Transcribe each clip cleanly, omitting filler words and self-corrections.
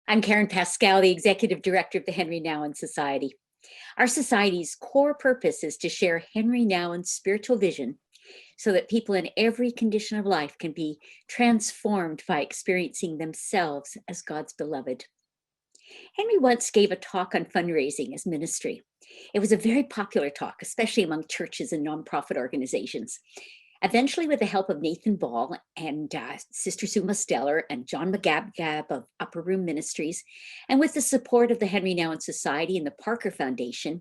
I'm Karen Pascal, the Executive Director of the Henri Nouwen Society. Our society's core purpose is to share Henri Nouwen's spiritual vision so that people in every condition of life can be transformed by experiencing themselves as God's beloved. Henri once gave a talk on fundraising as ministry. It was a very popular talk, especially among churches and nonprofit organizations. Eventually, with the help of Nathan Ball and Sister Sue Mosteller and John McGab of Upper Room Ministries, and with the support of the Henri Nouwen Society and the Parker Foundation,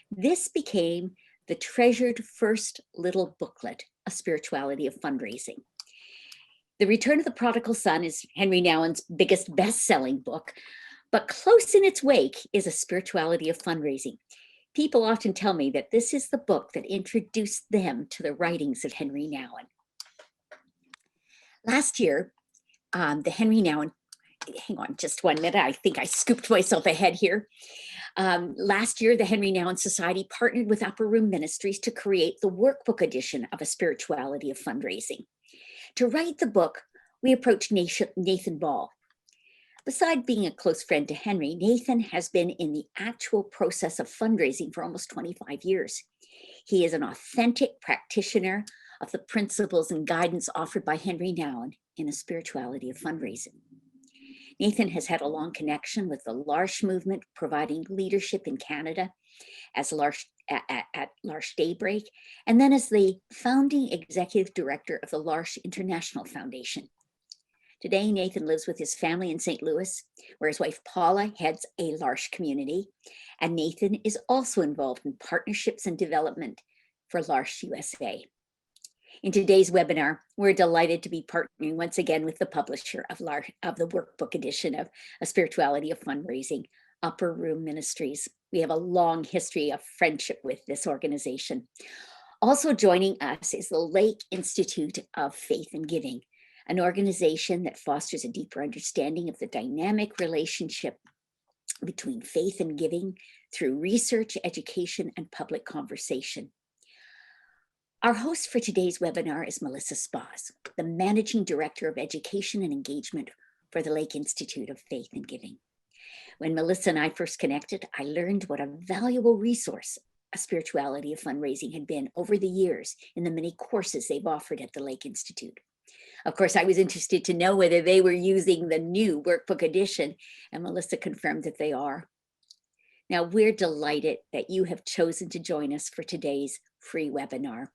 this became the treasured first little booklet, A Spirituality of Fundraising. The Return of the Prodigal Son is Henri Nouwen's biggest best-selling book, but close in its wake is A Spirituality of Fundraising. People often tell me that this is the book that introduced them to the writings of Henri Nouwen. Last year, the Henri Nouwen, hang on just 1 minute, I think I scooped myself ahead here. Last year, the Henri Nouwen Society partnered with Upper Room Ministries to create the Workbook edition of A Spirituality of Fundraising. To write the book, we approached Nathan Ball. Beside being a close friend to Henri, Nathan has been in the actual process of fundraising for almost 25 years. He is an authentic practitioner of the principles and guidance offered by Henri Nouwen in A Spirituality of Fundraising. Nathan has had a long connection with the L'Arche movement, providing leadership in Canada as at L'Arche Daybreak, and then as the founding executive director of the L'Arche International Foundation. Today, Nathan lives with his family in St. Louis, where his wife Paula heads a L'Arche community, and Nathan is also involved in partnerships and development for L'Arche USA. In today's webinar, we're delighted to be partnering once again with the publisher of the Workbook edition of A Spirituality of Fundraising, Upper Room Ministries. We have a long history of friendship with this organization. Also joining us is the Lake Institute of Faith and Giving, an organization that fosters a deeper understanding of the dynamic relationship between faith and giving through research, education, and public conversation. Our host for today's webinar is Melissa Spaz, the Managing Director of Education and Engagement for the Lake Institute of Faith and Giving. When Melissa and I first connected, I learned what a valuable resource A Spirituality of Fundraising had been over the years in the many courses they've offered at the Lake Institute. Of course, I was interested to know whether they were using the new Workbook edition, and Melissa confirmed that they are. Now, we're delighted that you have chosen to join us for today's free webinar,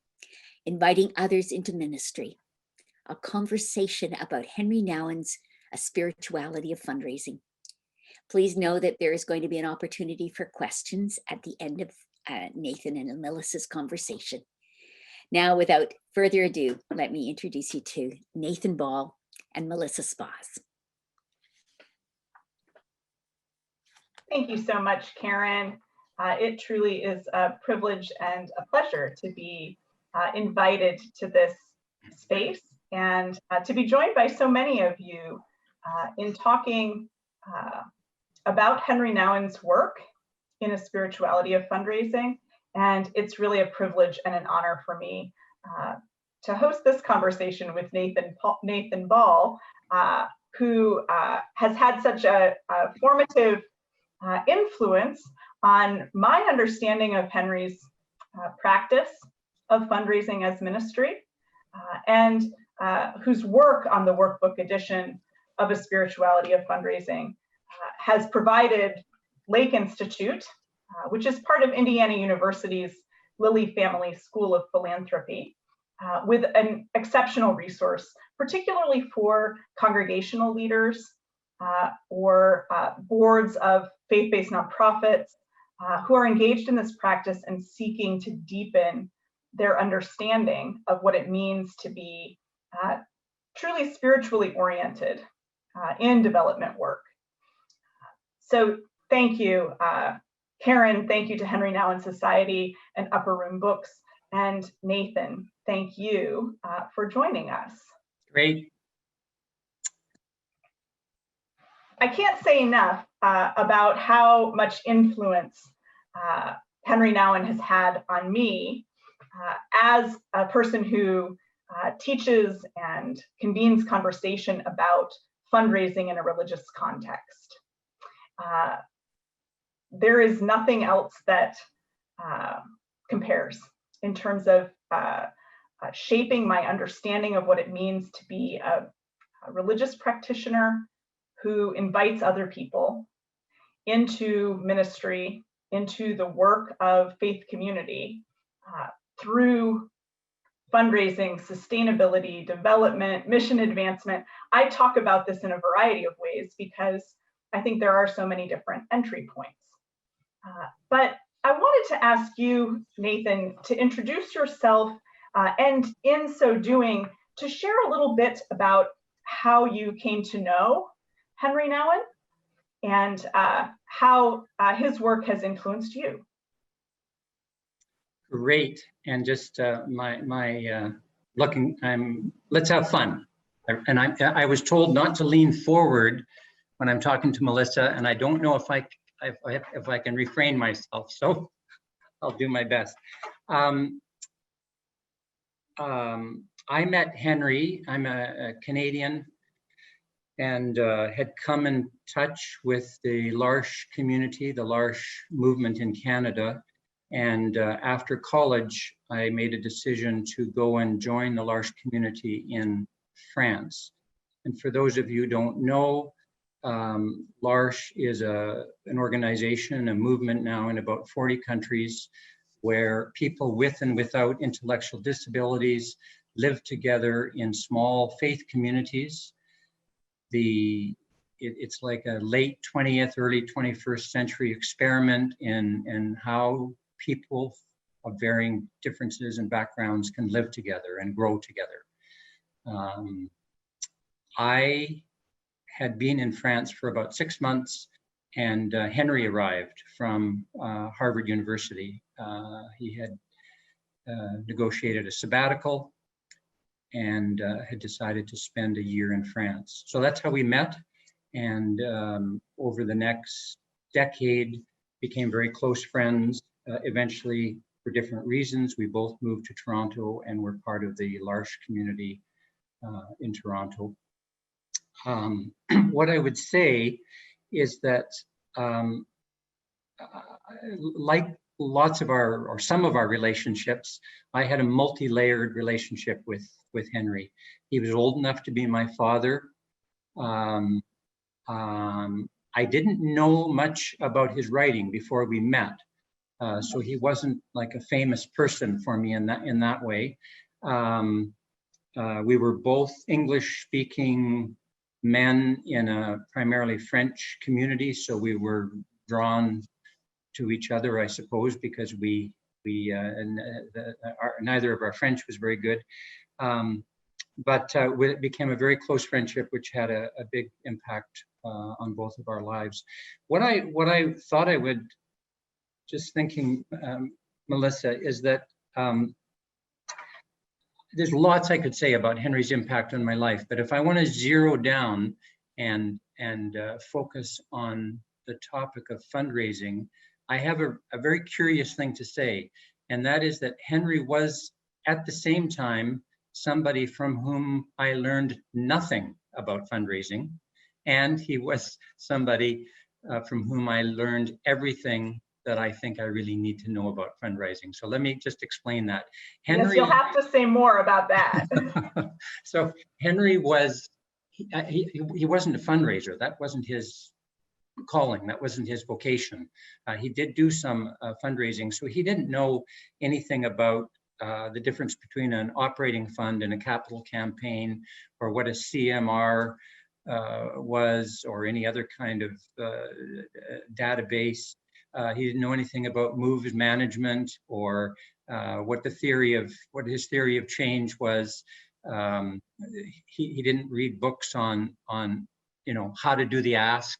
Inviting Others into Ministry, a conversation about Henri Nouwen's A Spirituality of Fundraising. Please know that there is going to be an opportunity for questions at the end of Nathan and Melissa's conversation. Now, without further ado, let me introduce you to Nathan Ball and Melissa Spaz. Thank you so much, Karen. It truly is a privilege and a pleasure to be invited to this space and to be joined by so many of you in talking about Henri Nouwen's work in A Spirituality of Fundraising. And it's really a privilege and an honor for me to host this conversation with Nathan Ball, who has had such a formative influence on my understanding of Henri's practice of fundraising as ministry, and whose work on the Workbook edition of A Spirituality of Fundraising has provided Lake Institute, which is part of Indiana University's Lilly Family School of Philanthropy, with an exceptional resource, particularly for congregational leaders or boards of faith-based nonprofits who are engaged in this practice and seeking to deepen their understanding of what it means to be truly spiritually oriented in development work. So thank you, Karen, thank you to Henri Nouwen Society and Upper Room Books. And Nathan, thank you for joining us. Great. I can't say enough about how much influence Henri Nouwen has had on me as a person who teaches and convenes conversation about fundraising in a religious context. There is nothing else that compares in terms of shaping my understanding of what it means to be a religious practitioner who invites other people into ministry, into the work of faith community through fundraising, sustainability, development, mission advancement. I talk about this in a variety of ways because I think there are so many different entry points. But I wanted to ask you, Nathan, to introduce yourself and in so doing, to share a little bit about how you came to know Henri Nouwen and how his work has influenced you. Great, and just let's have fun. And I was told not to lean forward when I'm talking to Melissa, and I don't know if I can refrain myself, so I'll do my best. I met Henri. I'm a Canadian, and had come in touch with the L'Arche community, the L'Arche movement in Canada. And after college, I made a decision to go and join the L'Arche community in France. And for those of you who don't know, L'Arche is an organization, a movement now in about 40 countries, where people with and without intellectual disabilities live together in small faith communities. It's like a late 20th, early 21st century experiment in how people of varying differences and backgrounds can live together and grow together. I had been in France for about 6 months, and Henri arrived from Harvard University. He had negotiated a sabbatical and had decided to spend a year in France. So that's how we met, and over the next decade became very close friends. Eventually, for different reasons, we both moved to Toronto and were part of the L'Arche community in Toronto. What I would say is that like lots of or some of our relationships, I had a multi-layered relationship with Henri. He was old enough to be my father. I didn't know much about his writing before we met. So he wasn't like a famous person for me in that way. We were both English-speaking men in a primarily French community, so we were drawn to each other, I suppose, because neither of our French was very good. But it became a very close friendship, which had a big impact on both of our lives. What I thought I would, just thinking, Melissa, is that there's lots I could say about Henri's impact on my life, but if I want to zero down and focus on the topic of fundraising, I have a very curious thing to say, and that is that Henri was at the same time somebody from whom I learned nothing about fundraising, and he was somebody from whom I learned everything that I think I really need to know about fundraising. So let me just explain that. Henri, yes, you'll have to say more about that. So Henri was, he wasn't a fundraiser. That wasn't his calling. That wasn't his vocation. He did do some fundraising, so he didn't know anything about the difference between an operating fund and a capital campaign, or what a CMR was, or any other kind of database. He didn't know anything about moves management, or what his theory of change was. He didn't read books on how to do the ask.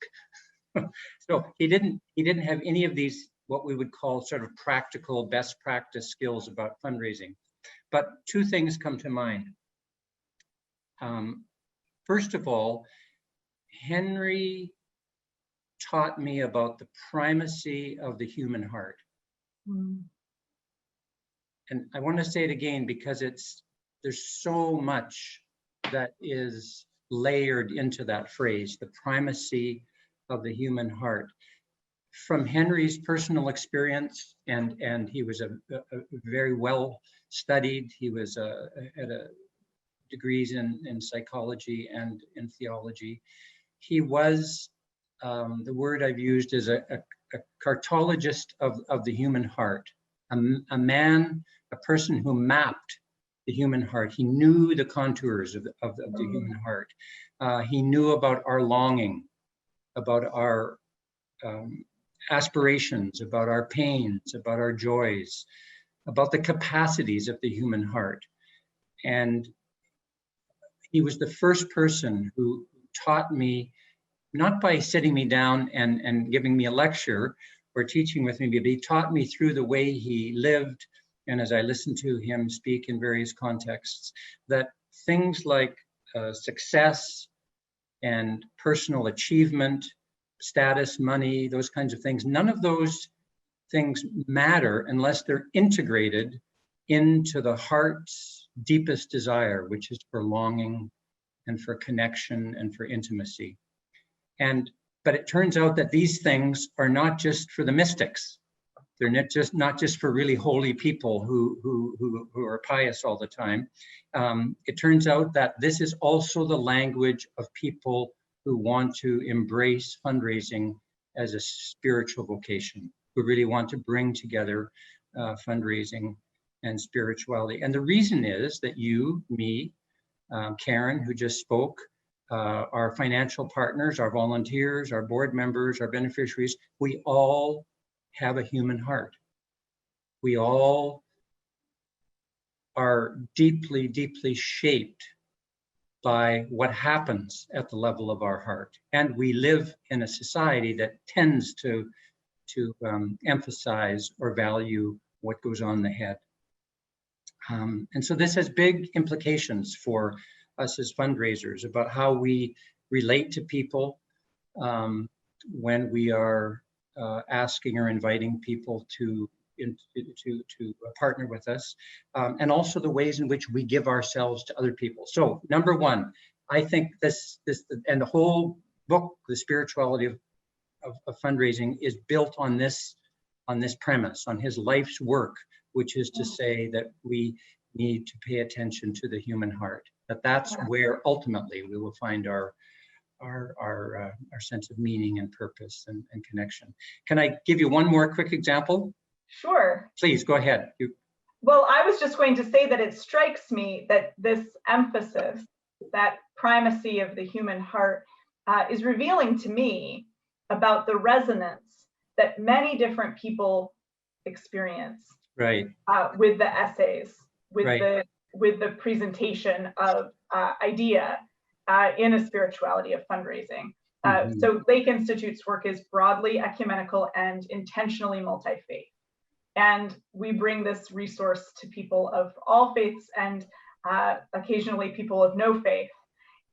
So he didn't have any of these, what we would call sort of practical best practice skills about fundraising. But two things come to mind. First of all, Henri taught me about the primacy of the human heart. Mm. And I want to say it again because there's so much that is layered into that phrase, the primacy of the human heart. From Henri's personal experience, and he was a very well studied, he was had degrees in psychology and in theology. He was, the word I've used is a cartologist of the human heart, a person who mapped the human heart. He knew the contours of the human heart. He knew about our longing, about our aspirations, about our pains, about our joys, about the capacities of the human heart. And he was the first person who taught me, not by sitting me down and giving me a lecture or teaching with me, but he taught me through the way he lived. And as I listened to him speak in various contexts, that things like success and personal achievement, status, money, those kinds of things, none of those things matter unless they're integrated into the heart's deepest desire, which is for longing and for connection and for intimacy. But it turns out that these things are not just for the mystics. They're not just for really holy people who are pious all the time. It turns out that this is also the language of people who want to embrace fundraising as a spiritual vocation, who really want to bring together fundraising and spirituality. And the reason is that you, me, Karen, who just spoke, our financial partners, our volunteers, our board members, our beneficiaries, we all have a human heart. We all are deeply, deeply shaped by what happens at the level of our heart. And we live in a society that tends to emphasize or value what goes on in the head. And so this has big implications for us as fundraisers about how we relate to people when we are asking or inviting people to partner with us, and also the ways in which we give ourselves to other people. So number one, I think this and the whole book, The Spirituality of Fundraising, is built on this premise, on his life's work, which is to say that we need to pay attention to the human heart. That's where ultimately we will find our sense of meaning and purpose and connection. Can I give you one more quick example? Sure. Please, go ahead. Well, I was just going to say that it strikes me that this emphasis, that primacy of the human heart, is revealing to me about the resonance that many different people experience with the essays, with the presentation of idea in a spirituality of fundraising. So Lake Institute's work is broadly ecumenical and intentionally multi-faith. And we bring this resource to people of all faiths and occasionally people of no faith.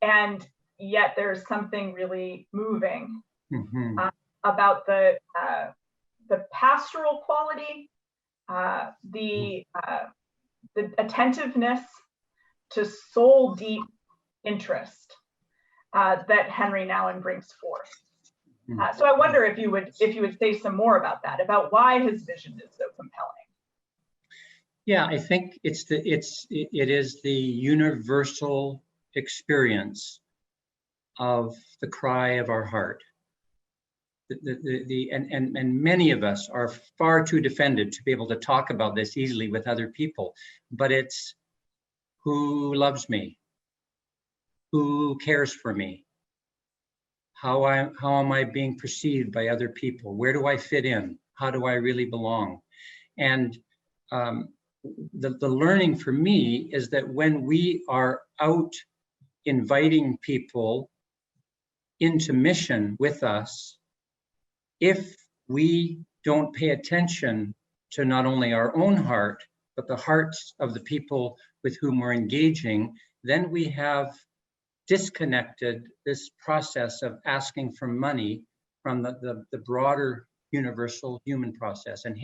And yet there's something really moving about the pastoral quality, the attentiveness to soul deep interest that Henri Nouwen brings forth. So I wonder if you would say some more about that, about why his vision is so compelling. Yeah, I think it is the universal experience of the cry of our heart. And many of us are far too defended to be able to talk about this easily with other people, but it's who loves me, who cares for me, how am I being perceived by other people, where do I fit in, how do I really belong? And the learning for me is that when we are out inviting people into mission with us, if we don't pay attention to not only our own heart, but the hearts of the people with whom we're engaging, then we have disconnected this process of asking for money from the broader universal human process. And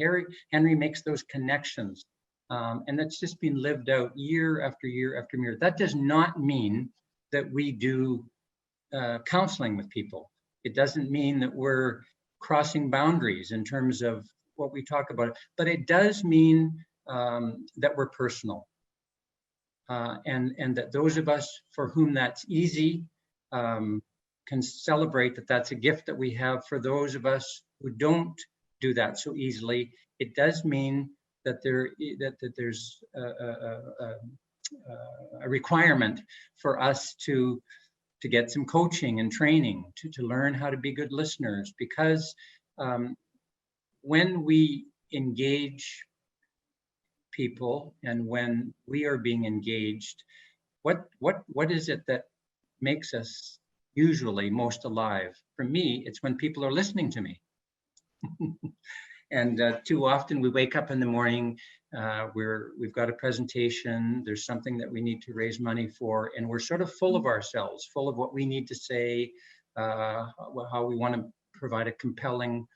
Henri makes those connections. And that's just been lived out year after year after year. That does not mean that we do counseling with people. It doesn't mean that we're crossing boundaries in terms of what we talk about, but it does mean that we're personal. And that those of us for whom that's easy can celebrate that that's a gift that we have. For those of us who don't do that so easily, it does mean that there's a requirement for us to get some coaching and training, to learn how to be good listeners, because when we engage people and when we are being engaged, what is it that makes us usually most alive? For me, it's when people are listening to me. And too often we wake up in the morning, we've got a presentation, there's something that we need to raise money for, and we're sort of full of ourselves, full of what we need to say, how we want to provide a compelling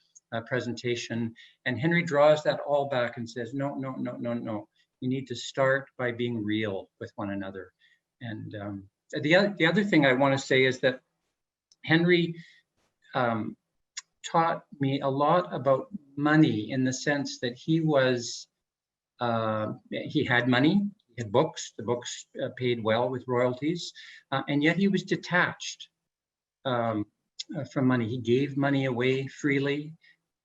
presentation. And Henri draws that all back and says, no. You need to start by being real with one another. And the other thing I want to say is that Henri taught me a lot about money, in the sense that he had money, he had books, the books paid well with royalties, and yet he was detached from money. He gave money away freely.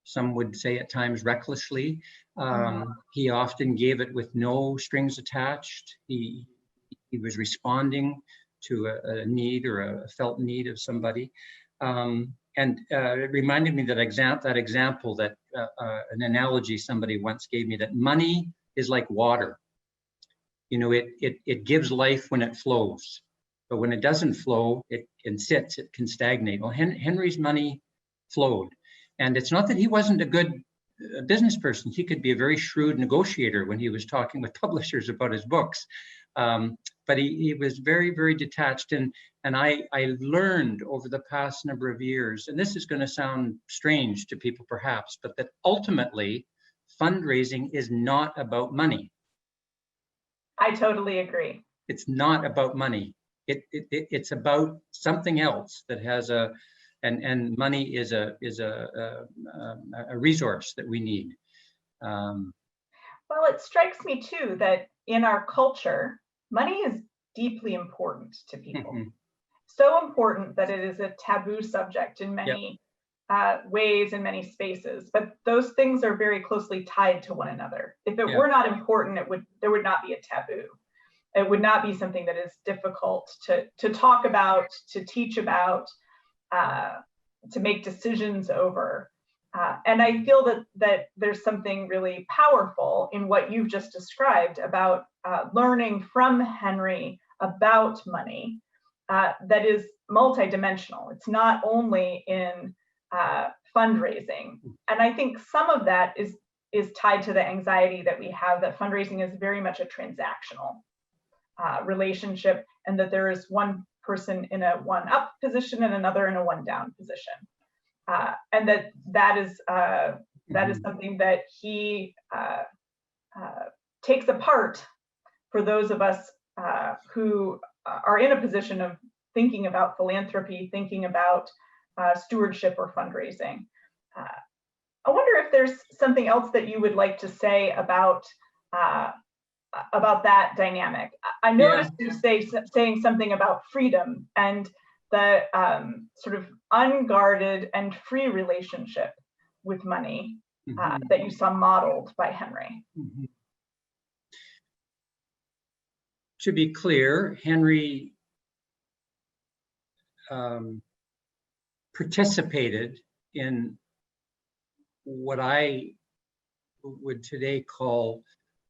Some would say at times recklessly. He often gave it with no strings attached. He was responding to a need or a felt need of somebody. And it reminded me that example, that an analogy somebody once gave me, that money is like water. You know, it gives life when it flows, but when it doesn't flow, it sits, it can stagnate. Well, Henri's money flowed. And it's not that he wasn't a good business person. He could be a very shrewd negotiator when he was talking with publishers about his books. But he was very, very detached. And I learned over the past number of years, and this is going to sound strange to people perhaps, but that ultimately fundraising is not about money. I totally agree. It's not about money. It's about something else that has and money is a resource that we need. Well, it strikes me too that in our culture, money is deeply important to people. Mm-hmm. So important that it is a taboo subject in many ways, in many spaces. But those things are very closely tied to one another. If it were not important, there would not be a taboo. It would not be something that is difficult to talk about, to teach about, to make decisions over. And I feel that there's something really powerful in what you've just described about learning from Henri about money that is multidimensional. It's not only in fundraising. And I think some of that is tied to the anxiety that we have, that fundraising is very much a transactional relationship, and that there is one person in a one-up position and another in a one-down position. And that is something that he takes apart for those of us who are in a position of thinking about philanthropy, thinking about stewardship or fundraising. I wonder if there's something else that you would like to say about that dynamic. I noticed you saying something about freedom and the sort of unguarded and free relationship with money that you saw modeled by Henri. Mm-hmm. To be clear, Henri participated in what I would today call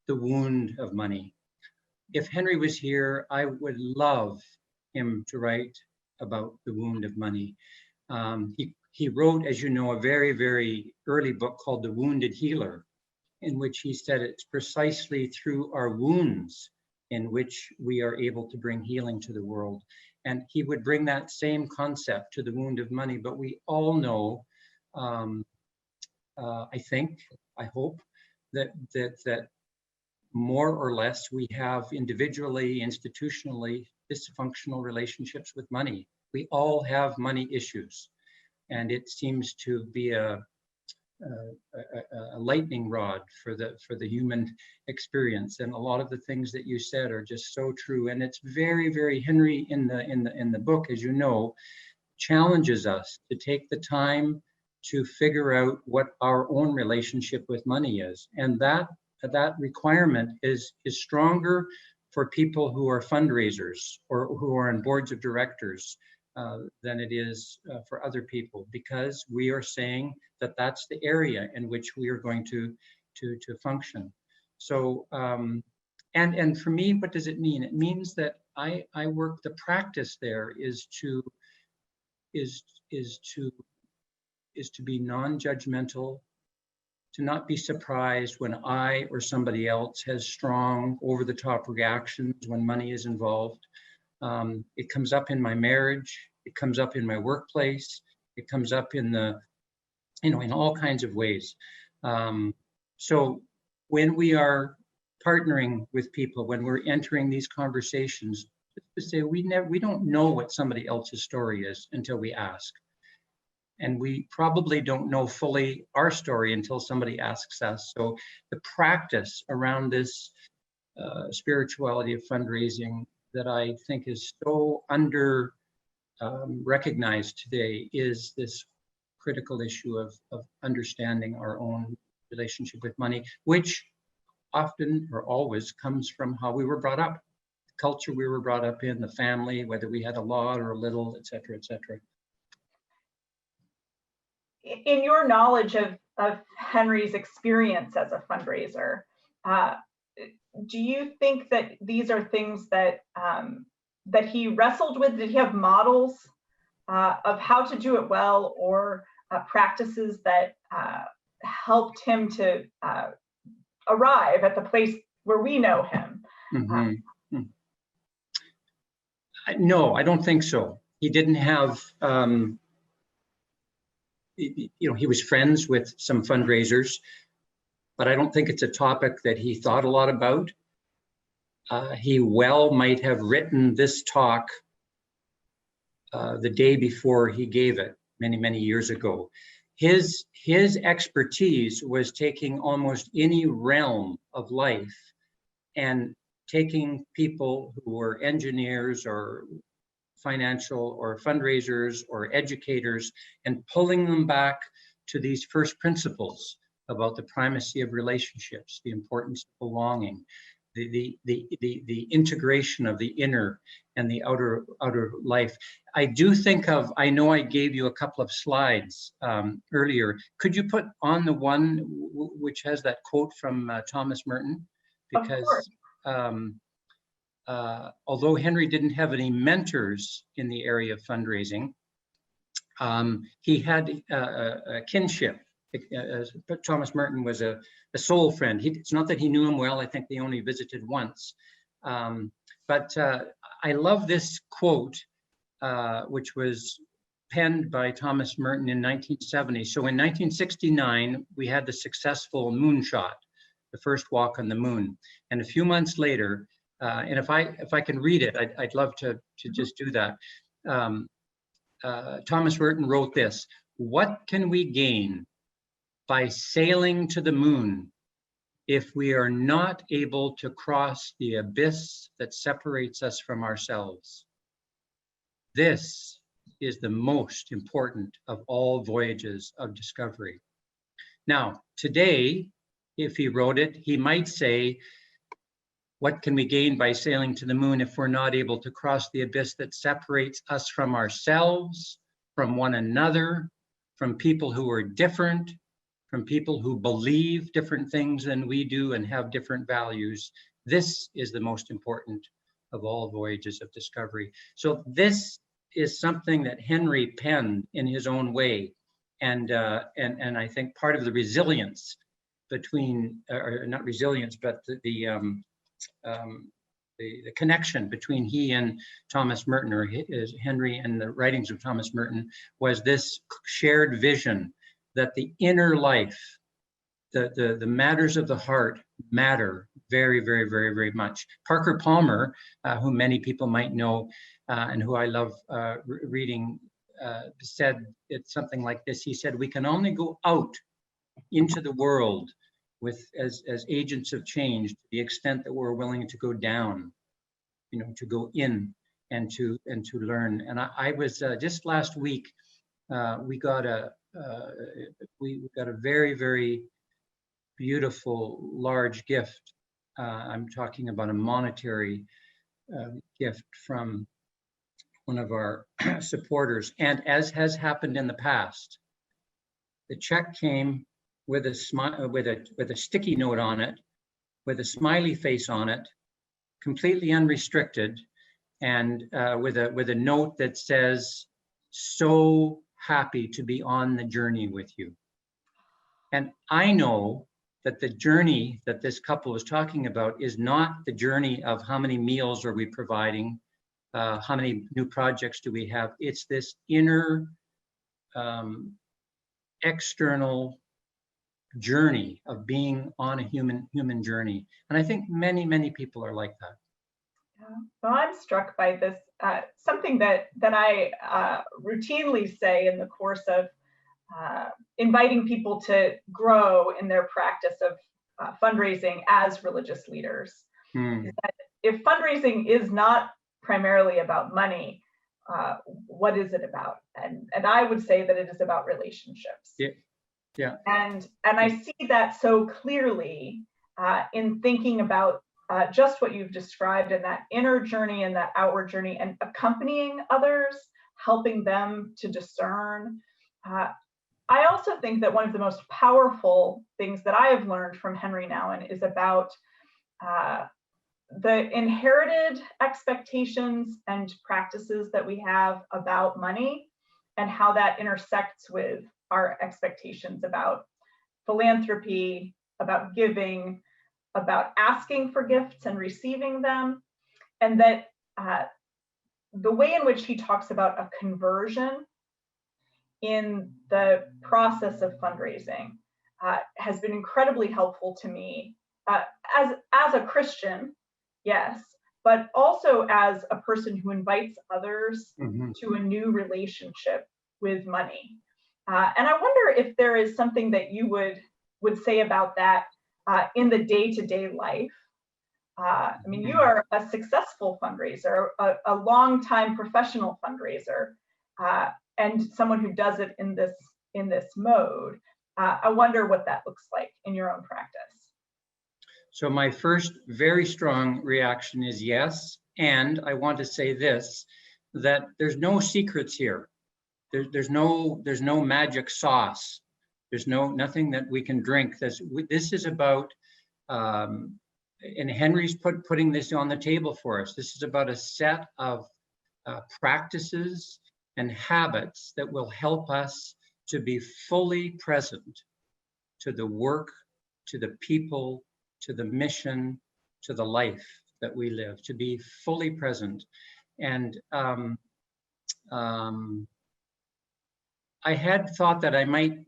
the wound of money. If Henri was here, I would love him to write about the wound of money. He wrote, as you know, a very, very early book called The Wounded Healer, in which he said it's precisely through our wounds in which we are able to bring healing to the world. And he would bring that same concept to the wound of money. But we all know, I think, I hope, that more or less we have individually, institutionally, dysfunctional relationships with money. We all have money issues, and it seems to be a lightning rod for the human experience. And a lot of the things that you said are just so true. And it's very, very, Henri in the book, as you know, challenges us to take the time to figure out what our own relationship with money is. And that requirement is stronger for people who are fundraisers or who are on boards of directors than it is for other people, because we are saying that that's the area in which we are going to function. So, and for me, what does it mean? It means that I work, the practice there is to be non-judgmental, to not be surprised when I or somebody else has strong, over-the-top reactions when money is involved. It comes up in my marriage, it comes up in my workplace, it comes up in in all kinds of ways. So when we are partnering with people, when we're entering these conversations, to say we don't know what somebody else's story is until we ask. And we probably don't know fully our story until somebody asks us. So the practice around this spirituality of fundraising that I think is so under recognized today is this critical issue of understanding our own relationship with money, which often or always comes from how we were brought up, the culture we were brought up in, the family, whether we had a lot or a little, et cetera, et cetera. In your knowledge of Henri's experience as a fundraiser, do you think that these are things that that he wrestled with? Did he have models of how to do it well, or practices that helped him to arrive at the place where we know him? Mm-hmm. No, I don't think so. He didn't have, he was friends with some fundraisers, but I don't think it's a topic that he thought a lot about. He well might have written this talk the day before he gave it many, many years ago. His expertise was taking almost any realm of life and taking people who were engineers or financial or fundraisers or educators and pulling them back to these first principles about the primacy of relationships, the importance of belonging, the integration of the inner and the outer life. I do think of, I know I gave you a couple of slides earlier. Could you put on the one which has that quote from Thomas Merton? Because although Henri didn't have any mentors in the area of fundraising, he had a kinship. Thomas Merton was a soul friend. It's not that he knew him well. I think they only visited once. But I love this quote, which was penned by Thomas Merton in 1970. So in 1969, we had the successful moonshot, the first walk on the moon. And a few months later, and if I can read it, I'd love to just do that. Thomas Merton wrote this: "What can we gain by sailing to the moon if we are not able to cross the abyss that separates us from ourselves? This is the most important of all voyages of discovery." Now, today, if he wrote it, he might say, what can we gain by sailing to the moon if we're not able to cross the abyss that separates us from ourselves, from one another, from people who are different, from people who believe different things than we do and have different values? This is the most important of all voyages of discovery. So this is something that Henri penned in his own way. And I think part of the resilience between, or not resilience, but the connection between he and Thomas Merton, or Henri and the writings of Thomas Merton, was this shared vision that the inner life, the matters of the heart, matter very, very, very, very much. Parker Palmer, who many people might know and who I love reading, said it's something like this. He said, we can only go out into the world with as agents of change to the extent that we're willing to go down, to go in and to learn. And I was just last week, we got a very, very beautiful large gift. I'm talking about a monetary gift from one of our supporters. And as has happened in the past, the check came with a sticky note on it, with a smiley face on it, completely unrestricted, and with a note that says, "So happy to be on the journey with you." And I know that the journey that this couple is talking about is not the journey of how many meals are we providing, how many new projects do we have. It's this inner, external journey of being on a human journey. And I think many, many people are like that. Yeah. Well, I'm struck by this, something that I routinely say in the course of inviting people to grow in their practice of fundraising as religious leaders. Is that if fundraising is not primarily about money, what is it about? And I would say that it is about relationships. Yeah. And I see that so clearly in thinking about just what you've described, and that inner journey and that outward journey, and accompanying others, helping them to discern. I also think that one of the most powerful things that I have learned from Henri Nouwen is about the inherited expectations and practices that we have about money, and how that intersects with our expectations about philanthropy, about giving, about asking for gifts and receiving them. And that the way in which he talks about a conversion in the process of fundraising has been incredibly helpful to me as a Christian, yes, but also as a person who invites others to a new relationship with money. And I wonder if there is something that you would say about that in the day-to-day life. I mean, you are a successful fundraiser, a long-time professional fundraiser, and someone who does it in this mode. I wonder what that looks like in your own practice. So my first very strong reaction is yes. And I want to say this, that there's no secrets here. There's no magic sauce. There's nothing that we can drink. This is about, and Henri's putting this on the table for us. This is about a set of practices and habits that will help us to be fully present to the work, to the people, to the mission, to the life that we live, to be fully present. And I had thought that I might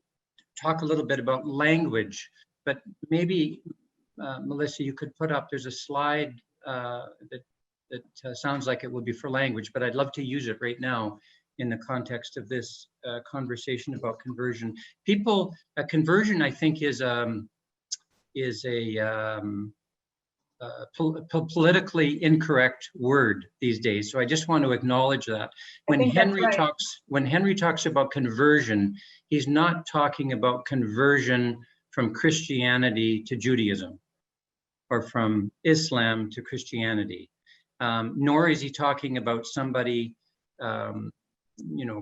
talk a little bit about language, but maybe, Melissa, you could put up, there's a slide that sounds like it would be for language, but I'd love to use it right now in the context of this conversation about conversion. Conversion, I think, is a politically incorrect word these days. So I just want to acknowledge that. When Henri talks about conversion, he's not talking about conversion from Christianity to Judaism or from Islam to Christianity, nor is he talking about somebody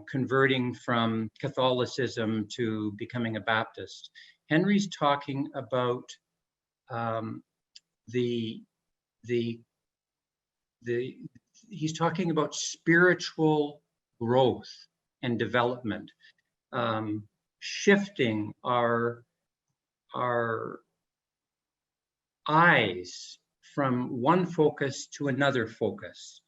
converting from Catholicism to becoming a Baptist. Henri's talking about he's talking about spiritual growth and development, shifting our eyes from one focus to another focus.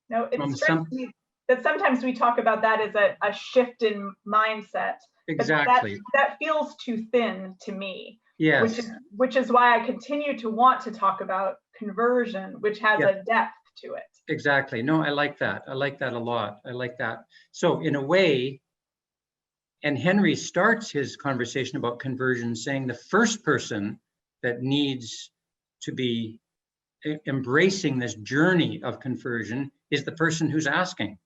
No, it strikes me that sometimes we talk about that as a shift in mindset. Exactly. That feels too thin to me. Yes. which is why I continue to want to talk about conversion, which has Yeah. a depth to it. Exactly. No, I like that. I like that a lot. I like that. So in a way, and Henri starts his conversation about conversion saying the first person that needs to be embracing this journey of conversion is the person who's asking.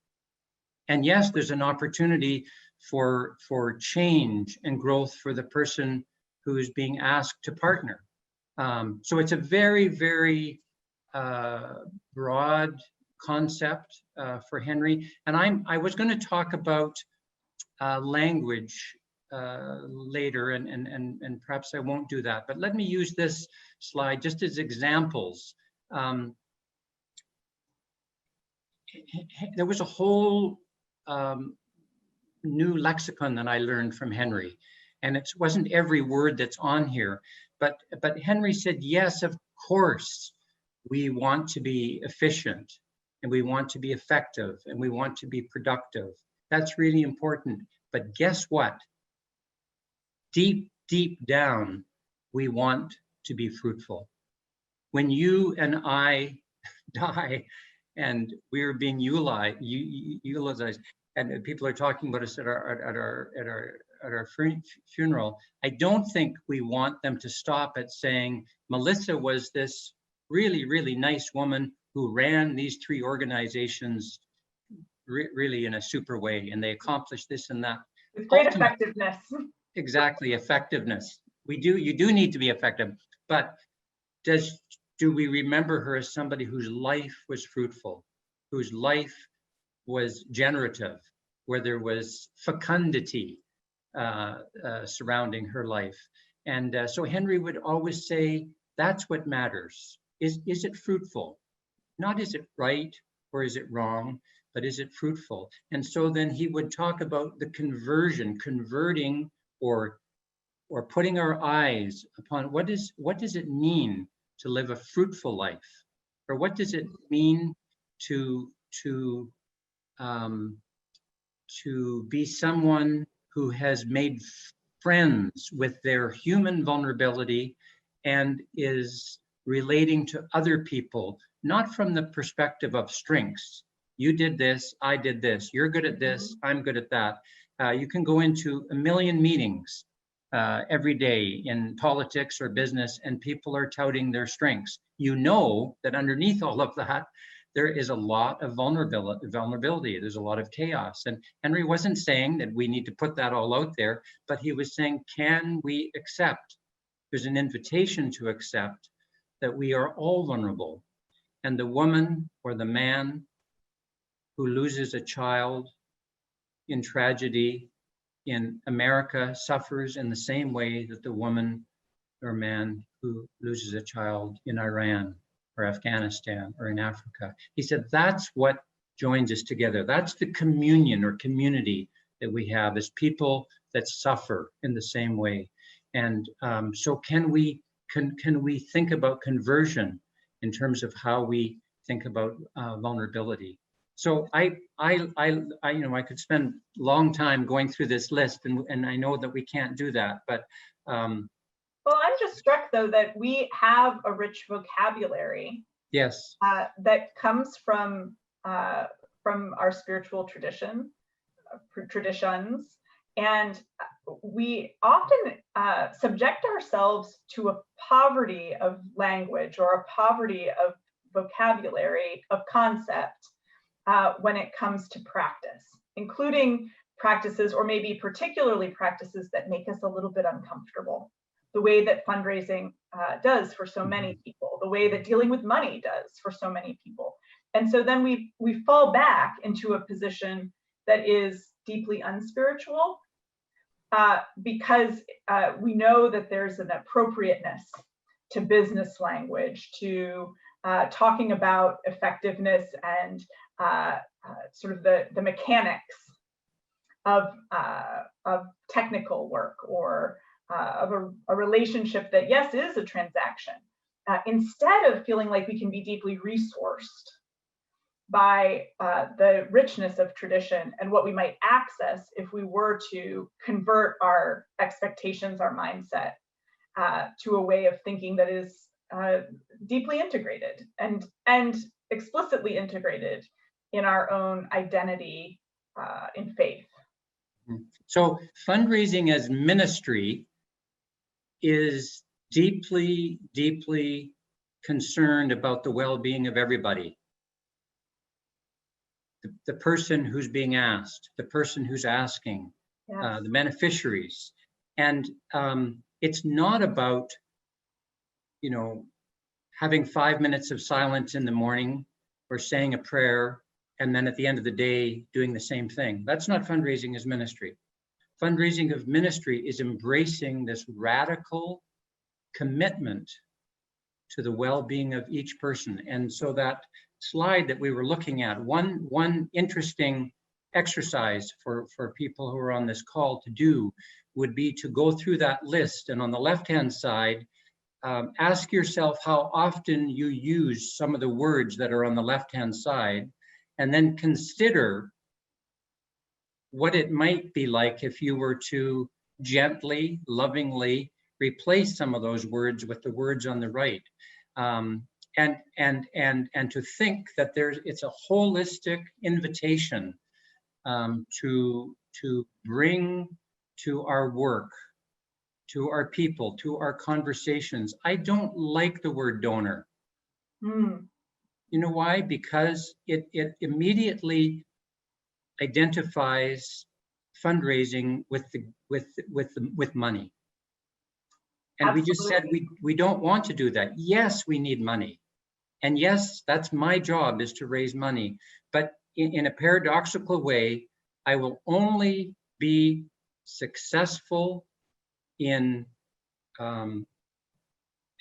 And yes, there's an opportunity for change and growth for the person who is being asked to partner. So it's a very, very broad concept for Henri. And I was going to talk about language later, and perhaps I won't do that. But let me use this slide just as examples. There was a whole new lexicon that I learned from Henri, and it wasn't every word that's on here, but Henri said, yes, of course, we want to be efficient, and we want to be effective, and we want to be productive. That's really important. But guess what? Deep, deep down, we want to be fruitful. When you and I die and we're being eulogized, and people are talking about us at our funeral, I don't think we want them to stop at saying, Melissa was this really, really nice woman who ran these 3 organizations really in a super way, and they accomplished this and that. With great effectiveness. Exactly, effectiveness. You do need to be effective, but do we remember her as somebody whose life was fruitful, whose life was generative, where there was fecundity surrounding her life? And so Henri would always say, that's what matters. Is it fruitful? Not is it right or is it wrong, but is it fruitful? And so then he would talk about the converting or putting our eyes upon what does it mean to live a fruitful life, or what does it mean to be someone who has made friends with their human vulnerability and is relating to other people, not from the perspective of strengths. You did this, I did this, you're good at this, I'm good at that. You can go into a million meetings every day in politics or business, and people are touting their strengths. You know that underneath all of that, there is a lot of vulnerability. There's a lot of chaos. And Henri wasn't saying that we need to put that all out there, but he was saying, can we accept? There's an invitation to accept that we are all vulnerable. And the woman or the man who loses a child in tragedy in America suffers in the same way that the woman or man who loses a child in Iran or Afghanistan or in Africa. He said, that's what joins us together. That's the communion or community that we have as people that suffer in the same way. And so can we think about conversion in terms of how we think about vulnerability? So I could spend a long time going through this list, and I know that we can't do that, but well, I'm just struck though that we have a rich vocabulary. Yes. That comes from our spiritual traditions, and we often subject ourselves to a poverty of language or a poverty of vocabulary, of concept, when it comes to practice, including practices, or maybe particularly practices that make us a little bit uncomfortable. The way that fundraising does for so many people, the way that dealing with money does for so many people. And so then we fall back into a position that is deeply unspiritual, because we know that there's an appropriateness to business language, to talking about effectiveness and sort of the mechanics of technical work, or of a relationship that, yes, is a transaction, instead of feeling like we can be deeply resourced by the richness of tradition and what we might access if we were to convert our expectations, our mindset, to a way of thinking that is deeply integrated and explicitly integrated in our own identity in faith. So fundraising as ministry is deeply, deeply concerned about the well-being of everybody. The person who's being asked, the person who's asking, Yes. the beneficiaries. And it's not about, having 5 minutes of silence in the morning or saying a prayer, and then at the end of the day, doing the same thing. That's not fundraising as ministry. Fundraising of ministry is embracing this radical commitment to the well-being of each person. And so that slide that we were looking at, one interesting exercise for people who are on this call to do would be to go through that list. And on the left-hand side, ask yourself how often you use some of the words that are on the left-hand side, and then consider what it might be like if you were to gently, lovingly replace some of those words with the words on the right. And to think that it's a holistic invitation to bring to our work, to our people, to our conversations. I don't like the word donor. Mm. You know why? Because it immediately identifies fundraising with money. And Absolutely. we just said we don't want to do that. Yes, we need money. And yes, that's my job, is to raise money. But in a paradoxical way, I will only be successful in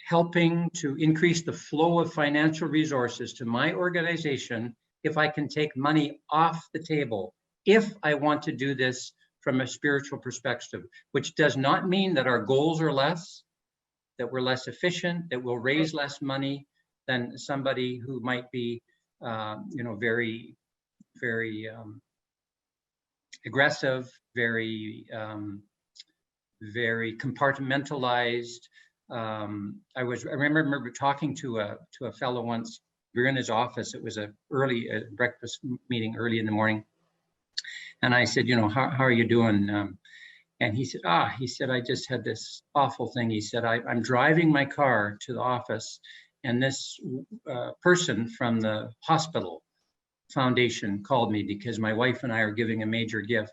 helping to increase the flow of financial resources to my organization if I can take money off the table, if I want to do this from a spiritual perspective, which does not mean that our goals are less, that we're less efficient, that we'll raise less money than somebody who might be, very, very aggressive, very, very compartmentalized. I remember talking to a fellow once. We were in his office. It was a breakfast meeting early in the morning, and I said, how are you doing? And he said, I just had this awful thing. He said, I'm driving my car to the office, and this person from the hospital foundation called me because my wife and I are giving a major gift,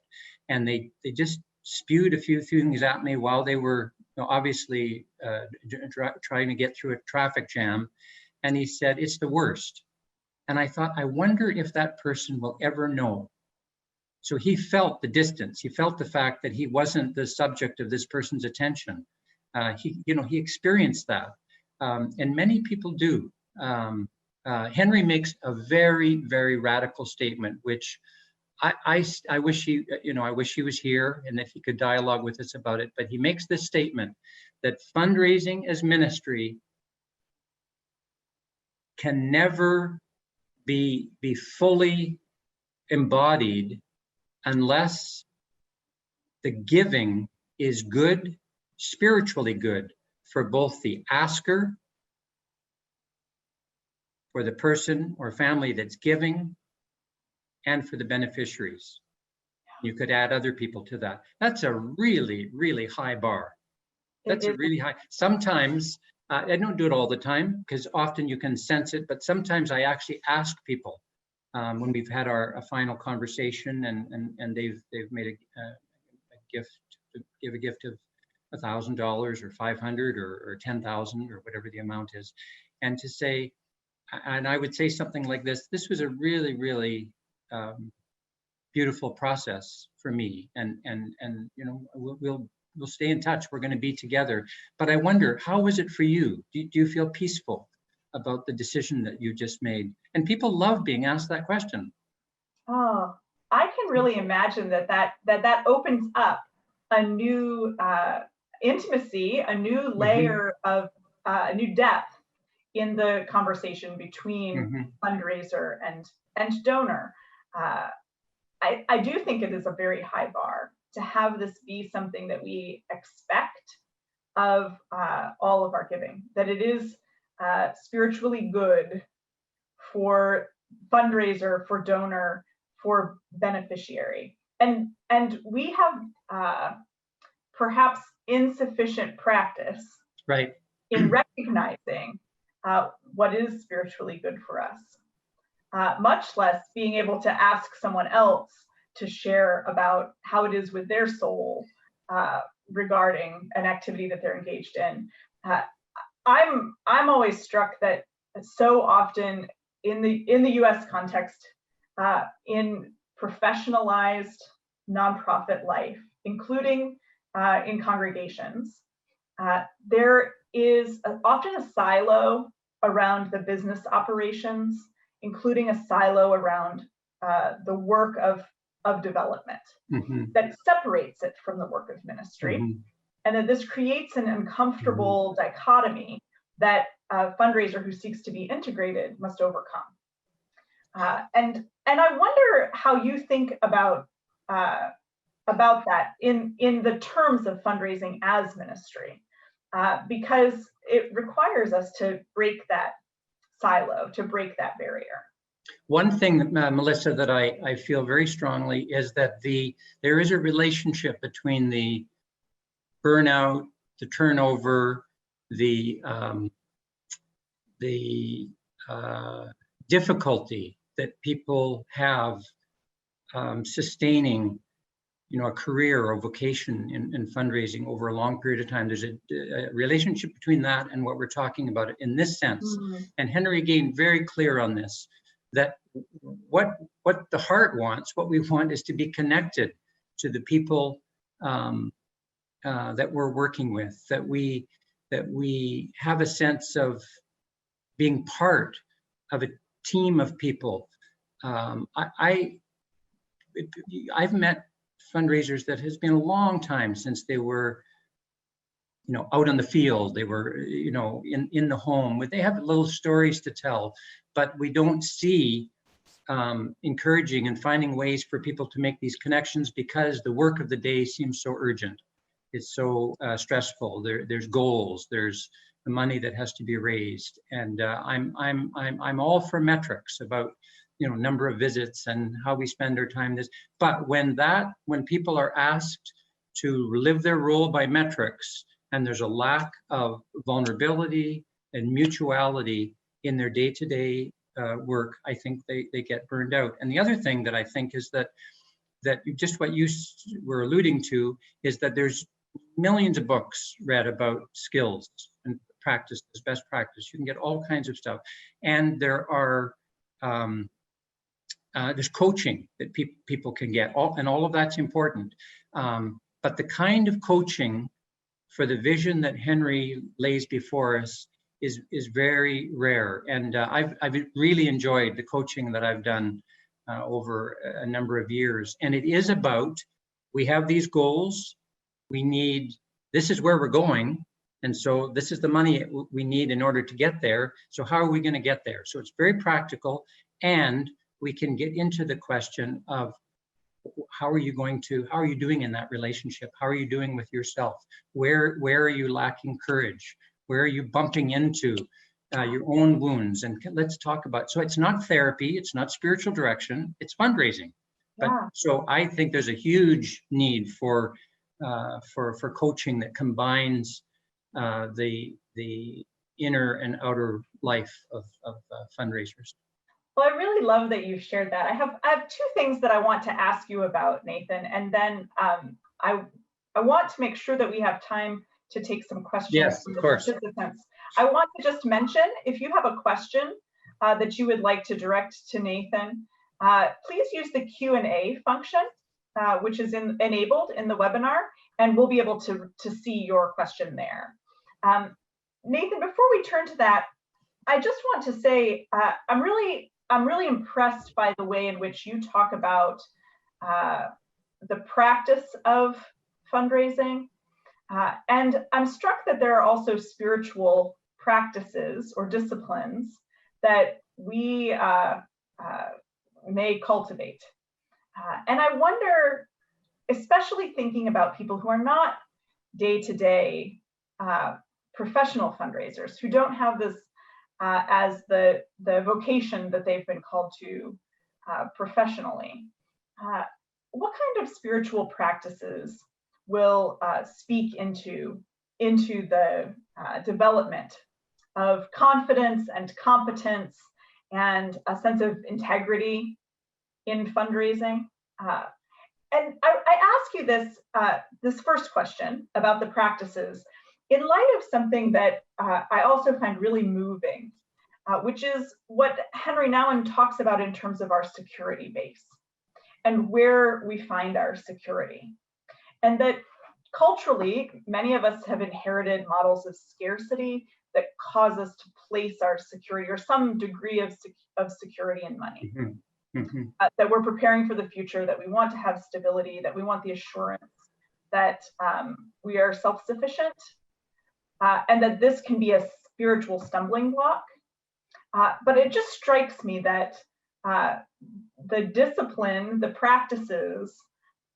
and they just spewed a few things at me while they were obviously trying to get through a traffic jam. And he said, it's the worst. And I thought, I wonder if that person will ever know. So he felt the distance. He felt the fact that he wasn't the subject of this person's attention. He experienced that. And many people do. Henri makes a very, very radical statement, which I wish he was here and that he could dialogue with us about it. But he makes this statement that fundraising as ministry can never be fully embodied unless the giving is good, spiritually good, for both the asker, for the person or family that's giving, and for the beneficiaries. You could add other people to that. That's a really, really high bar. That's a really high. Sometimes, I don't do it all the time because often you can sense it, but sometimes I actually ask people when we've had a final conversation and they've made a gift, to give a gift of $1,000 or 500 or 10,000 or whatever the amount is, and to say, and I would say something like this: this was a really, really beautiful process for me, and we'll stay in touch. We're going to be together. But I wonder, how was it for you? Do you feel peaceful about the decision that you just made? And people love being asked that question. Oh, I can really imagine that opens up a new intimacy, a new layer of a new depth in the conversation between fundraiser and donor. I do think it is a very high bar to have this be something that we expect of all of our giving, that it is spiritually good for fundraiser, for donor, for beneficiary. And we have perhaps insufficient practice Right. in recognizing what is spiritually good for us, much less being able to ask someone else to share about how it is with their soul regarding an activity that they're engaged in. I'm always struck that so often in the U.S. context, in professionalized nonprofit life, including in congregations, there is often a silo around the business operations, including a silo around the work of development that separates it from the work of ministry. And that this creates an uncomfortable dichotomy that a fundraiser who seeks to be integrated must overcome. And I wonder how you think about that in the terms of fundraising as ministry, because it requires us to break that silo, to break that barrier. One thing, Melissa, that I feel very strongly is that there is a relationship between the burnout, the turnover, the difficulty that people have sustaining, a career or vocation in fundraising over a long period of time. There's a relationship between that and what we're talking about in this sense. And Henri again very clear on this, that what the heart wants, what we want is to be connected to the people that we're working with, that we have a sense of being part of a team of people. I've met fundraisers that has been a long time since they were, out on the field. They were, in the home. They have little stories to tell, but we don't see encouraging and finding ways for people to make these connections because the work of the day seems so urgent. It's so stressful. There's goals. There's the money that has to be raised, and I'm all for metrics about number of visits and how we spend our time. But when people are asked to live their role by metrics, and there's a lack of vulnerability and mutuality in their day-to-day work, I think they get burned out. And the other thing that I think is that just what you were alluding to is that there's millions of books read about skills and practice, best practice. You can get all kinds of stuff, and there are there's coaching that people can get, and all of that's important. But the kind of coaching for the vision that Henri lays before us is very rare. And I've really enjoyed the coaching that I've done over a number of years. And it is about, we have these goals, this is where we're going. And so this is the money we need in order to get there. So how are we going to get there? So it's very practical, and we can get into the question of how are you doing in that relationship? How are you doing with yourself? Where are you lacking courage? Where are you bumping into your own wounds? And let's talk about, so it's not therapy, it's not spiritual direction, it's fundraising. But so I think there's a huge need for coaching that combines the inner and outer life of fundraisers. Well, I really love that you shared that. I have two things that I want to ask you about, Nathan, and then I want to make sure that we have time to take some questions from the participants. I want to just mention, if you have a question that you would like to direct to Nathan, please use the Q&A function, which is enabled in the webinar, and we'll be able to see your question there. Nathan, before we turn to that, I just want to say I'm really impressed by the way in which you talk about the practice of fundraising. And I'm struck that there are also spiritual practices or disciplines that we may cultivate. And I wonder, especially thinking about people who are not day-to-day professional fundraisers who don't have this as the vocation that they've been called to professionally, what kind of spiritual practices will speak into the development of confidence and competence and a sense of integrity in fundraising? And I ask you this first question about the practices in light of something that I also find really moving, which is what Henri Nouwen talks about in terms of our security base and where we find our security. And that culturally, many of us have inherited models of scarcity that cause us to place our security or some degree of security in money. That we're preparing for the future, that we want to have stability, that we want the assurance that we are self-sufficient, and that this can be a spiritual stumbling block. But it just strikes me that the discipline, the practices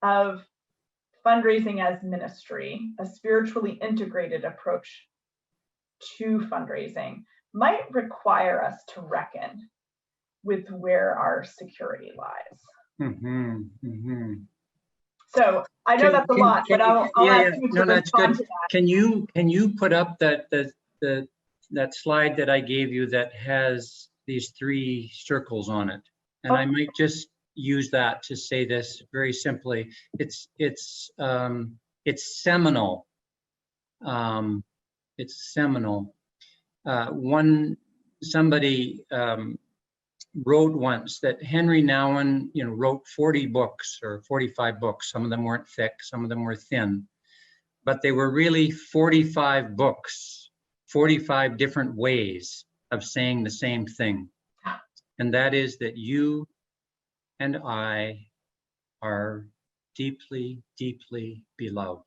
of fundraising as ministry, a spiritually integrated approach to fundraising, might require us to reckon with where our security lies. So I know that's a lot, but I'll ask you to respond to that. Can you put up that slide that I gave you that has these 3 circles on it? And I might just use that to say this very simply. It's seminal. It's seminal. Somebody wrote once that Henri Nouwen, wrote 40 books or 45 books. Some of them weren't thick, some of them were thin, but they were really 45 books, 45 different ways of saying the same thing. And that is that you and I are deeply, deeply beloved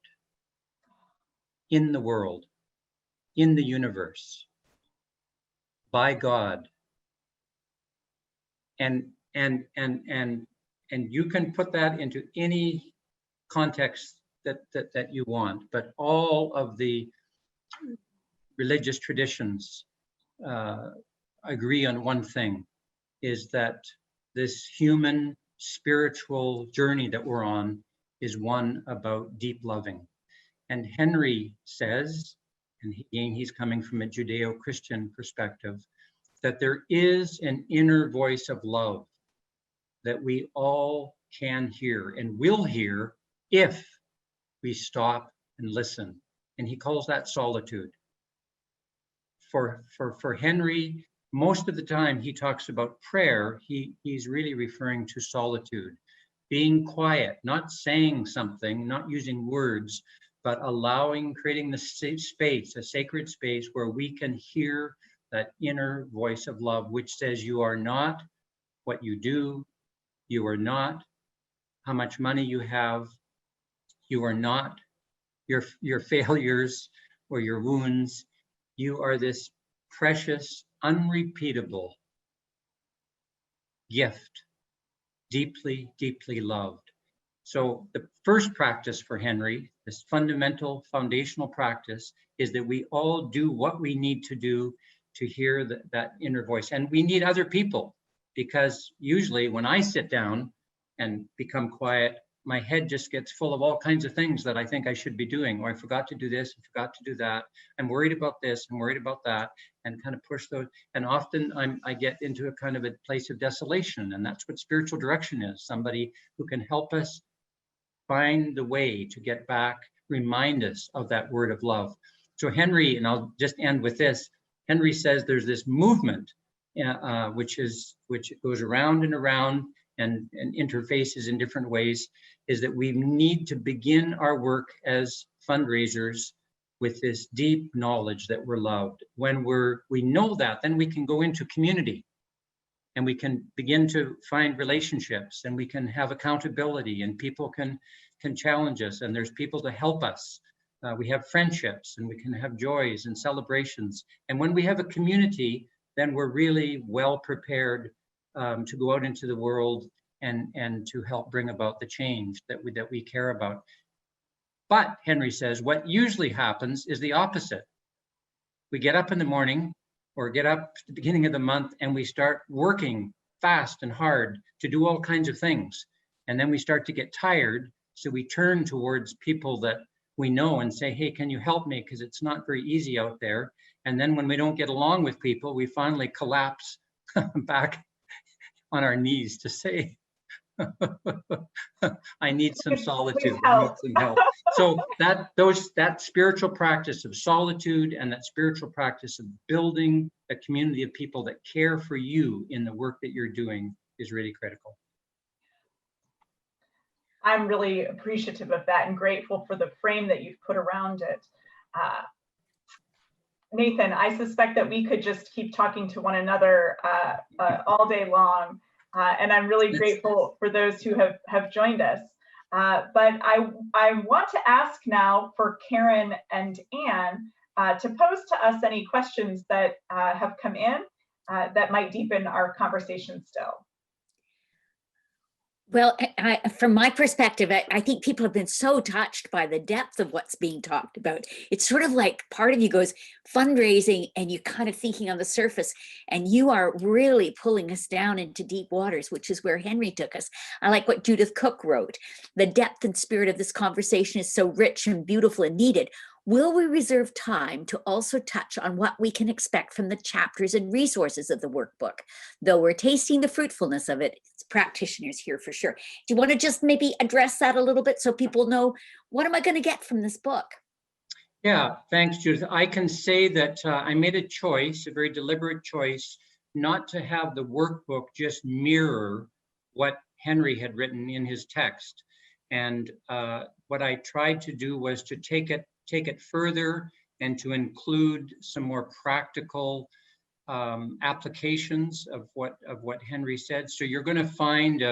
in the world, in the universe, by God. And you can put that into any context that you want, but all of the religious traditions agree on one thing, is that this human spiritual journey that we're on is one about deep loving. And Henri says, and again, he's coming from a Judeo-Christian perspective, that there is an inner voice of love that we all can hear and will hear if we stop and listen. And he calls that solitude. For Henri, most of the time he talks about prayer, he's really referring to solitude, being quiet, not saying something, not using words, but creating the space, a sacred space where we can hear that inner voice of love, which says you are not what you do, you are not how much money you have, you are not your failures or your wounds, you are this precious, unrepeatable gift, deeply, deeply loved. So the first practice for Henri, this fundamental foundational practice, is that we all do what we need to do to hear that inner voice. And we need other people, because usually when I sit down and become quiet, my head just gets full of all kinds of things that I think I should be doing, or I forgot to do this, I forgot to do that. I'm worried about this, I'm worried about that, and kind of push those. And often I get into a kind of a place of desolation, and that's what spiritual direction is. Somebody who can help us find the way to get back, remind us of that word of love. So Henri, and I'll just end with this, Henri says there's this movement which goes around and around and interfaces in different ways, is that we need to begin our work as fundraisers with this deep knowledge that we're loved. When we know that, then we can go into community and we can begin to find relationships, and we can have accountability, and people can challenge us, and there's people to help us. We have friendships, and we can have joys and celebrations. And when we have a community, then we're really well prepared to go out into the world and to help bring about the change that we care about. But Henri says, what usually happens is the opposite. We get up in the morning or get up at the beginning of the month and we start working fast and hard to do all kinds of things. And then we start to get tired. So we turn towards people that we know and say, hey, can you help me? Because it's not very easy out there. And then when we don't get along with people, we finally collapse back on our knees to say, I need some solitude, I need some help. So that spiritual practice of solitude and that spiritual practice of building a community of people that care for you in the work that you're doing is really critical. I'm really appreciative of that and grateful for the frame that you've put around it. Nathan, I suspect that we could just keep talking to one another all day long. And I'm really grateful for those who have joined us. But I want to ask now for Karen and Anne to pose to us any questions that have come in that might deepen our conversation still. Well, from my perspective, I think people have been so touched by the depth of what's being talked about. It's sort of like part of you goes fundraising and you're kind of thinking on the surface, and you are really pulling us down into deep waters, which is where Henri took us. I like what Judith Cook wrote. The depth and spirit of this conversation is so rich and beautiful and needed. Will we reserve time to also touch on what we can expect from the chapters and resources of the workbook? Though we're tasting the fruitfulness of it, it's practitioners here for sure. Do you want to just maybe address that a little bit so people know, what am I going to get from this book? Yeah, thanks, Judith. I can say that I made a choice, a very deliberate choice, not to have the workbook just mirror what Henri had written in his text. And what I tried to do was to take it further and to include some more practical applications of what Henri said. So you're going to find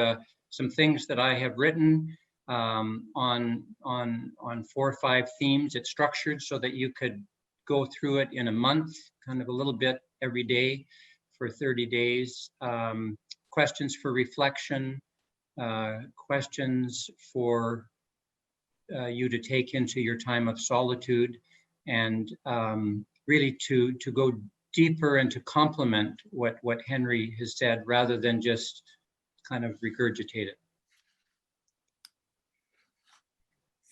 some things that I have written on 4 or 5 themes. It's structured so that you could go through it in a month, kind of a little bit every day for 30 days. Questions for reflection, questions for you to take into your time of solitude, and really to go deeper and to complement what Henri has said rather than just kind of regurgitate it.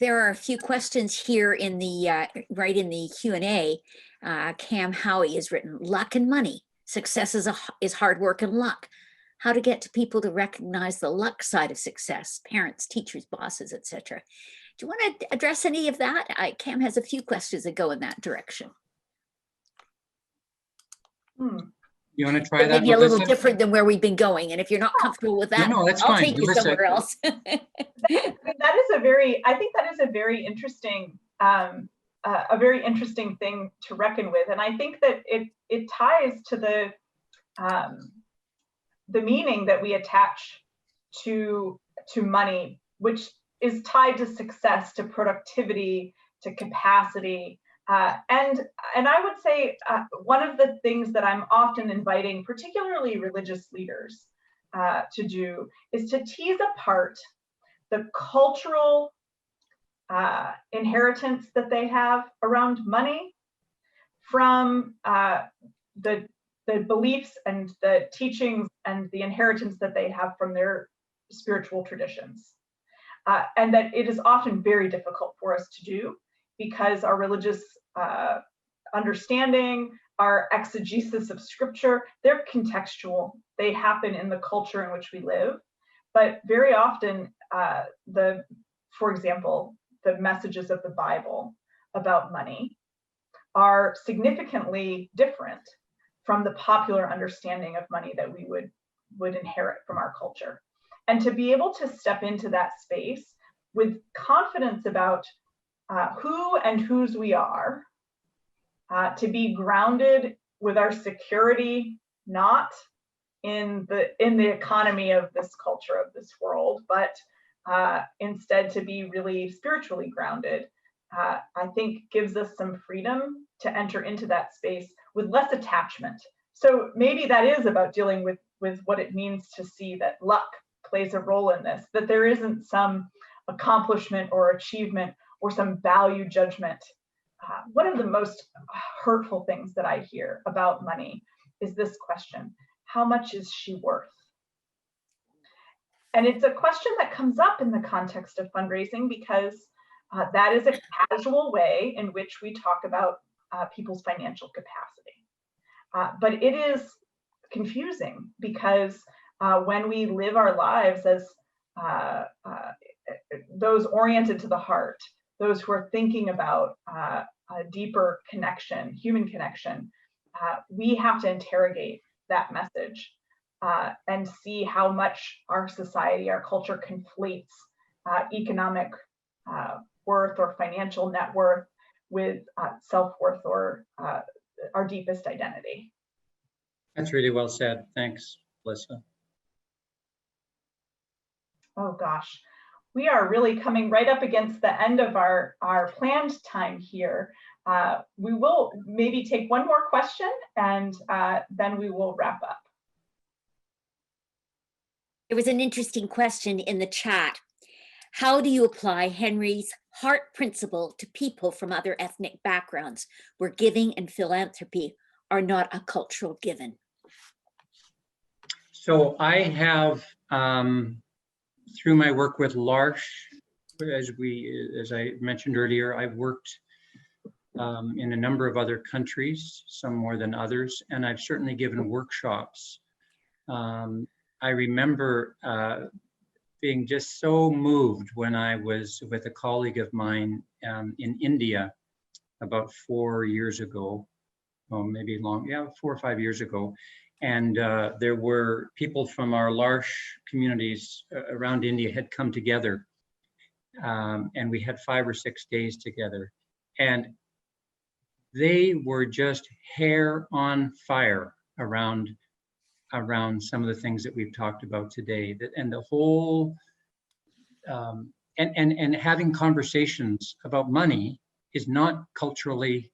There are a few questions here in the right in the Q&A. Cam Howie has written, luck and money. Success is hard work and luck. How to get to people to recognize the luck side of success, parents, teachers, bosses, etc. Do you want to address any of that? Cam has a few questions that go in that direction. You want to try that? Maybe a little different than where we've been going. And if you're not comfortable with that, no, that's I'll fine. take you somewhere else. I think that is a very interesting, thing to reckon with. And I think that it ties to the meaning that we attach to money, which is tied to success, to productivity, to capacity. And I would say one of the things that I'm often inviting, particularly religious leaders, to do is to tease apart the cultural inheritance that they have around money from the beliefs and the teachings and the inheritance that they have from their spiritual traditions. And that it is often very difficult for us to do because our religious understanding, our exegesis of scripture, they're contextual. They happen in the culture in which we live. But very often, for example, the messages of the Bible about money are significantly different from the popular understanding of money that we would inherit from our culture. And to be able to step into that space with confidence about who and whose we are, to be grounded with our security, not in the economy of this culture, of this world, but instead to be really spiritually grounded, I think gives us some freedom to enter into that space with less attachment. So maybe that is about dealing with what it means to see that luck plays a role in this, that there isn't some accomplishment or achievement or some value judgment. One of the most hurtful things that I hear about money is this question: how much is she worth? And it's a question that comes up in the context of fundraising because that is a casual way in which we talk about people's financial capacity. But it is confusing because when we live our lives as those oriented to the heart, those who are thinking about a deeper connection, human connection, we have to interrogate that message and see how much our society, our culture conflates economic worth or financial net worth with self-worth or our deepest identity. That's really well said. Thanks, Melissa. Oh gosh, we are really coming right up against the end of our planned time here. We will maybe take one more question and then we will wrap up. There was an interesting question in the chat. How do you apply Henri's heart principle to people from other ethnic backgrounds where giving and philanthropy are not a cultural given? So I have, through my work with L'Arche, as I mentioned earlier, I've worked in a number of other countries, some more than others, and I've certainly given workshops. I remember being just so moved when I was with a colleague of mine in India about 4 years ago, or maybe 4 or 5 years ago. And there were people from our L'Arche communities around India had come together, and we had 5 or 6 days together. And they were just hair on fire around some of the things that we've talked about today. And the whole, and having conversations about money is not culturally,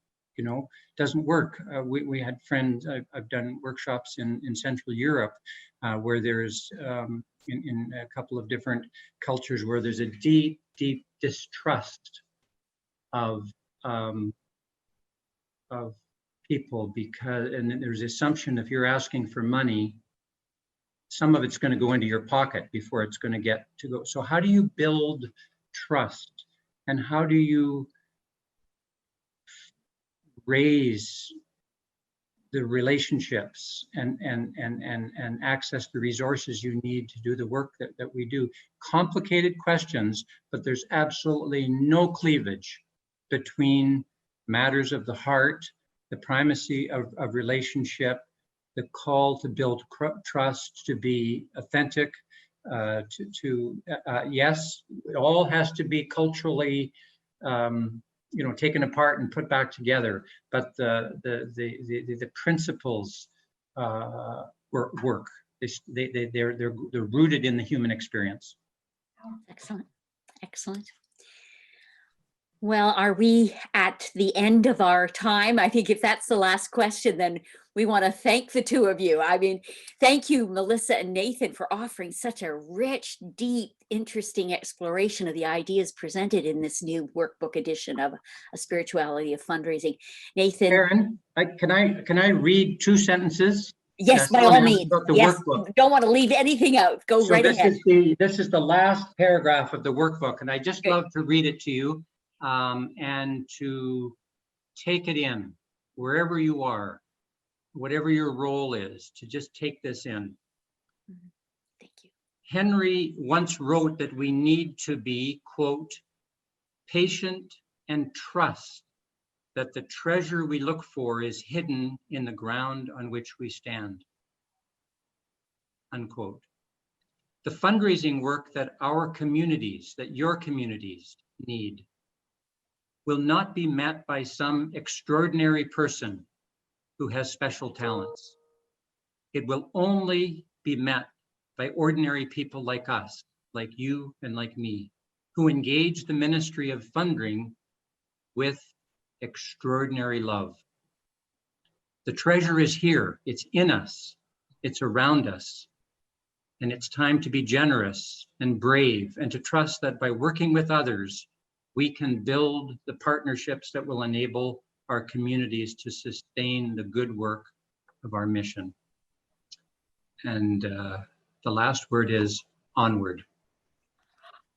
doesn't work. We had friends, I've done workshops in Central Europe where there's, in a couple of different cultures where there's a deep, deep distrust of people and there's the assumption if you're asking for money, some of it's going to go into your pocket before it's going to get to go. So how do you build trust, and how do you raise the relationships and access the resources you need to do the work that we do? Complicated questions, but there's absolutely no cleavage between matters of the heart, the primacy of relationship, the call to build trust, to be authentic, yes, it all has to be culturally taken apart and put back together, but the principles work. They're rooted in the human experience. Excellent, excellent. Well, are we at the end of our time? I think if that's the last question, then we want to thank the two of you. I mean, thank you, Melissa and Nathan, for offering such a rich, deep, interesting exploration of the ideas presented in this new workbook edition of A Spirituality of Fundraising. Nathan. Karen, can I read 2 sentences? Yes, by all means. Yes, workbook. Don't want to leave anything out. Go right ahead. This is the last paragraph of the workbook, and I just love to read it to you and to take it in wherever you are, whatever your role is, to just take this in. Thank you. Henri once wrote that we need to be, quote, patient and trust that the treasure we look for is hidden in the ground on which we stand, unquote. The fundraising work that our communities, that your communities need, will not be met by some extraordinary person who has special talents. It will only be met by ordinary people like us, like you and like me, who engage the ministry of funding with extraordinary love. The treasure is here, it's in us, it's around us, and it's time to be generous and brave and to trust that by working with others, we can build the partnerships that will enable our communities to sustain the good work of our mission. And the last word is onward.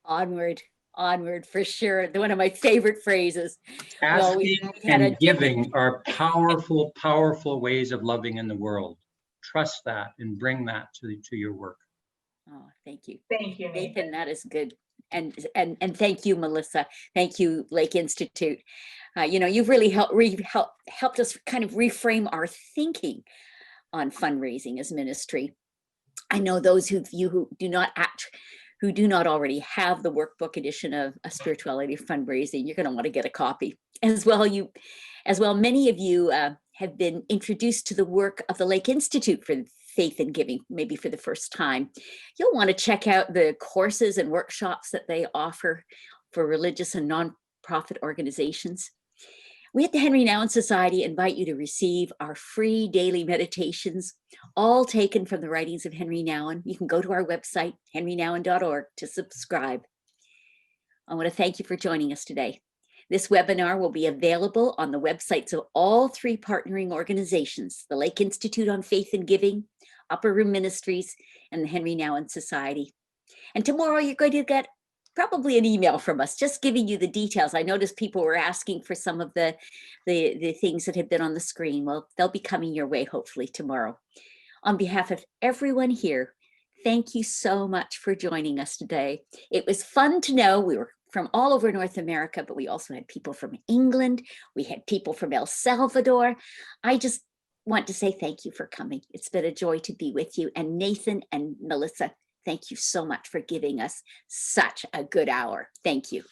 Onward, onward, for sure. One of my favorite phrases. Well, we Asking had a and giving are powerful, powerful ways of loving in the world. Trust that and bring that to your work. Oh, thank you. Thank you, Nathan. Nathan, that is good. And thank you, Melissa. Thank you, Lake Institute. You've really helped us kind of reframe our thinking on fundraising as ministry. I know those of you who do not already have the workbook edition of A Spirituality of Fundraising, you're going to want to get a copy as well. Many of you have been introduced to the work of the Lake Institute for Faith and Giving, maybe for the first time. You'll want to check out the courses and workshops that they offer for religious and nonprofit organizations. We at the Henri Nouwen Society invite you to receive our free daily meditations, all taken from the writings of Henri Nouwen. You can go to our website, henrinouwen.org, to subscribe. I want to thank you for joining us today. This webinar will be available on the websites of all three partnering organizations, the Lake Institute on Faith and Giving, Upper Room Ministries, and the Henri Nouwen Society. And tomorrow you're going to get probably an email from us just giving you the details. I noticed people were asking for some of the things that have been on the screen. Well, they'll be coming your way hopefully tomorrow. On behalf of everyone here, thank you so much for joining us today. It was fun to know we were from all over North America, but we also had people from England. We had people from El Salvador. I just want to say thank you for coming. It's been a joy to be with you. And Nathan and Melissa, thank you so much for giving us such a good hour. Thank you.